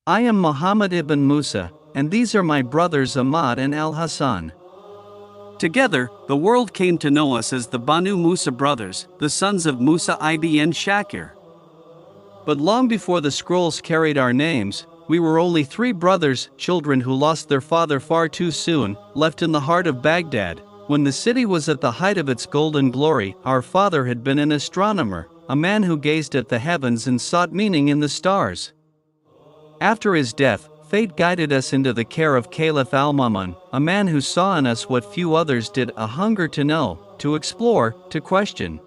I am Muḥammad ibn Musa, and these are my brothers Aḥmad and al-Ḥasan. Together, the world came to know us as the Banū Mūsā Brothers, the sons of Musa ibn Shakir. But long before the scrolls carried our names, we were only 3 brothers, children who lost their father far too soon, left in the heart of Baghdad. When the city was at the height of its golden glory, our father had been an astronomer, a man who gazed at the heavens and sought meaning in the stars. After his death, fate guided us into the care of Caliph al-Ma'mun, a man who saw in us what few others did, a hunger to know, to explore, to question.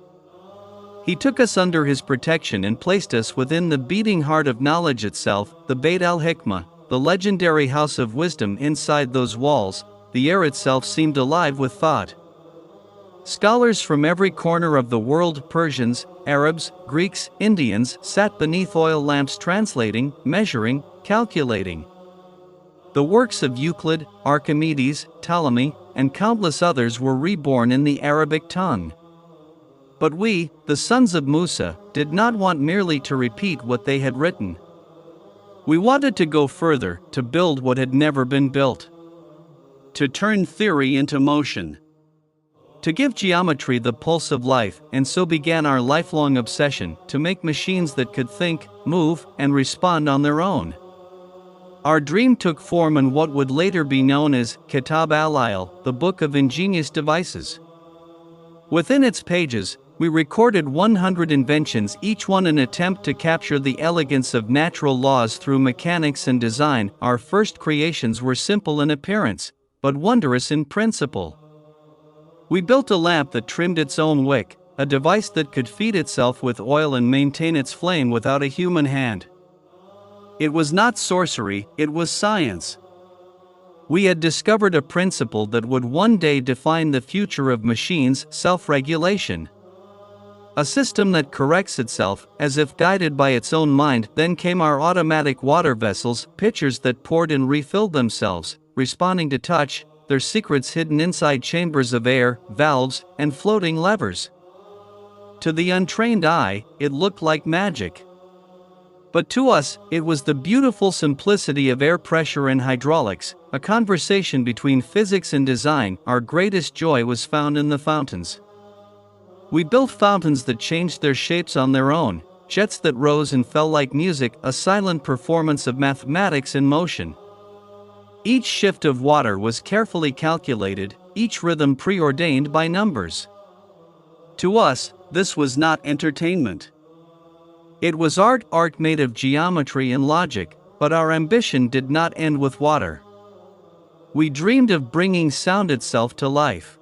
He took us under his protection and placed us within the beating heart of knowledge itself, the Bayt al-Hikmah, the legendary house of wisdom. Inside those walls, the air itself seemed alive with thought. Scholars from every corner of the world, Persians, Arabs, Greeks, Indians, sat beneath oil lamps translating, measuring, calculating. The works of Euclid, Archimedes, Ptolemy, and countless others were reborn in the Arabic tongue. But we, the sons of Musa, did not want merely to repeat what they had written. We wanted to go further, to build what had never been built. To turn theory into motion. To give geometry the pulse of life, and so began our lifelong obsession, to make machines that could think, move, and respond on their own. Our dream took form in what would later be known as Kitāb al-Ḥiyal, the Book of Ingenious Devices. Within its pages, we recorded 100 inventions, each one an attempt to capture the elegance of natural laws through mechanics and design. Our first creations were simple in appearance, but wondrous in principle. We built a lamp that trimmed its own wick, a device that could feed itself with oil and maintain its flame without a human hand. It was not sorcery, it was science. We had discovered a principle that would one day define the future of machines: self-regulation. A system that corrects itself, as if guided by its own mind. Then came our automatic water vessels, pitchers that poured and refilled themselves, responding to touch, their secrets hidden inside chambers of air, valves, and floating levers. To the untrained eye, it looked like magic. But to us, it was the beautiful simplicity of air pressure and hydraulics, a conversation between physics and design. Our greatest joy was found in the fountains. We built fountains that changed their shapes on their own, jets that rose and fell like music, a silent performance of mathematics in motion. Each shift of water was carefully calculated, each rhythm preordained by numbers. To us, this was not entertainment. It was art made of geometry and logic, but our ambition did not end with water. We dreamed of bringing sound itself to life.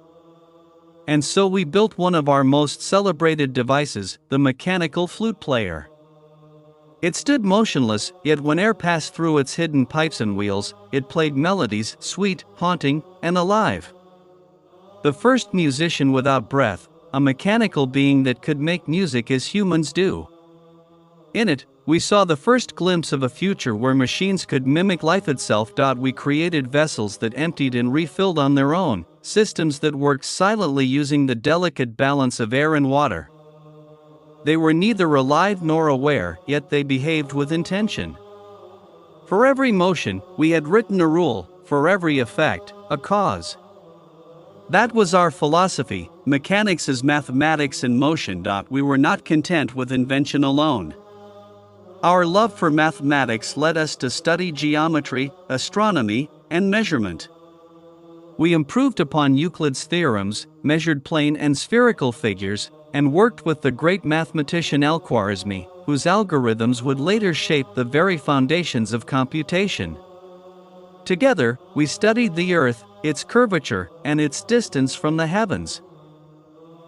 And so we built one of our most celebrated devices, the mechanical flute player. It stood motionless, yet when air passed through its hidden pipes and wheels, it played melodies, sweet, haunting, and alive. The first musician without breath, a mechanical being that could make music as humans do. In it, we saw the first glimpse of a future where machines could mimic life itself. We created vessels that emptied and refilled on their own, systems that worked silently using the delicate balance of air and water. They were neither alive nor aware, yet they behaved with intention. For every motion, we had written a rule; for every effect, a cause. That was our philosophy: mechanics is mathematics in motion. We were not content with invention alone. Our love for mathematics led us to study geometry, astronomy, and measurement. We improved upon Euclid's theorems, measured plane and spherical figures, and worked with the great mathematician al-Khwarizmi, whose algorithms would later shape the very foundations of computation. Together, we studied the earth, its curvature, and its distance from the heavens.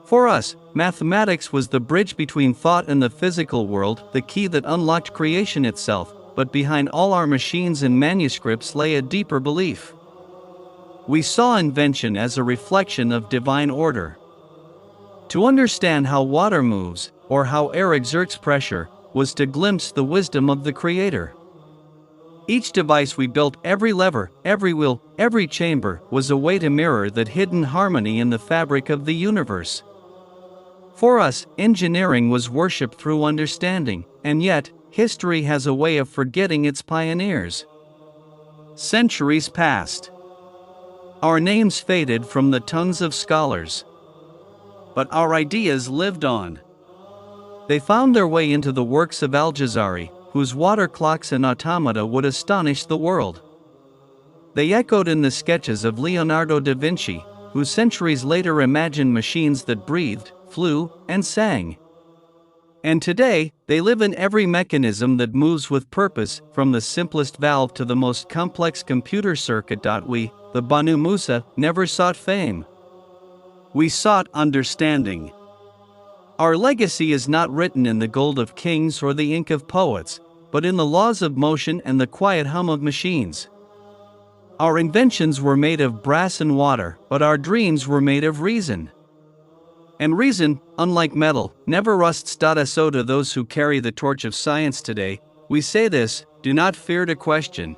For us, mathematics was the bridge between thought and the physical world, the key that unlocked creation itself. But behind all our machines and manuscripts lay a deeper belief. We saw invention as a reflection of divine order. To understand how water moves, or how air exerts pressure, was to glimpse the wisdom of the Creator. Each device we built, every lever, every wheel, every chamber, was a way to mirror that hidden harmony in the fabric of the universe. For us, engineering was worship through understanding, and yet, history has a way of forgetting its pioneers. Centuries passed. Our names faded from the tongues of scholars. But our ideas lived on. They found their way into the works of Al-Jazari, whose water clocks and automata would astonish the world. They echoed in the sketches of Leonardo da Vinci, who centuries later imagined machines that breathed, flew, and sang. And today, they live in every mechanism that moves with purpose, from the simplest valve to the most complex computer circuit. We, the Banū Mūsā, never sought fame. We sought understanding. Our legacy is not written in the gold of kings or the ink of poets, but in the laws of motion and the quiet hum of machines. Our inventions were made of brass and water, but our dreams were made of reason. And reason, unlike metal, never rusts. So to those who carry the torch of science today, we say this: do not fear to question.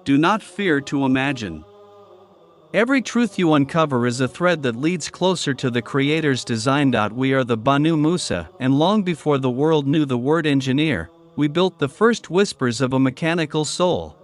Do not fear to imagine. Every truth you uncover is a thread that leads closer to the Creator's design. We are the Banū Mūsā, and long before the world knew the word engineer, we built the first whispers of a mechanical soul.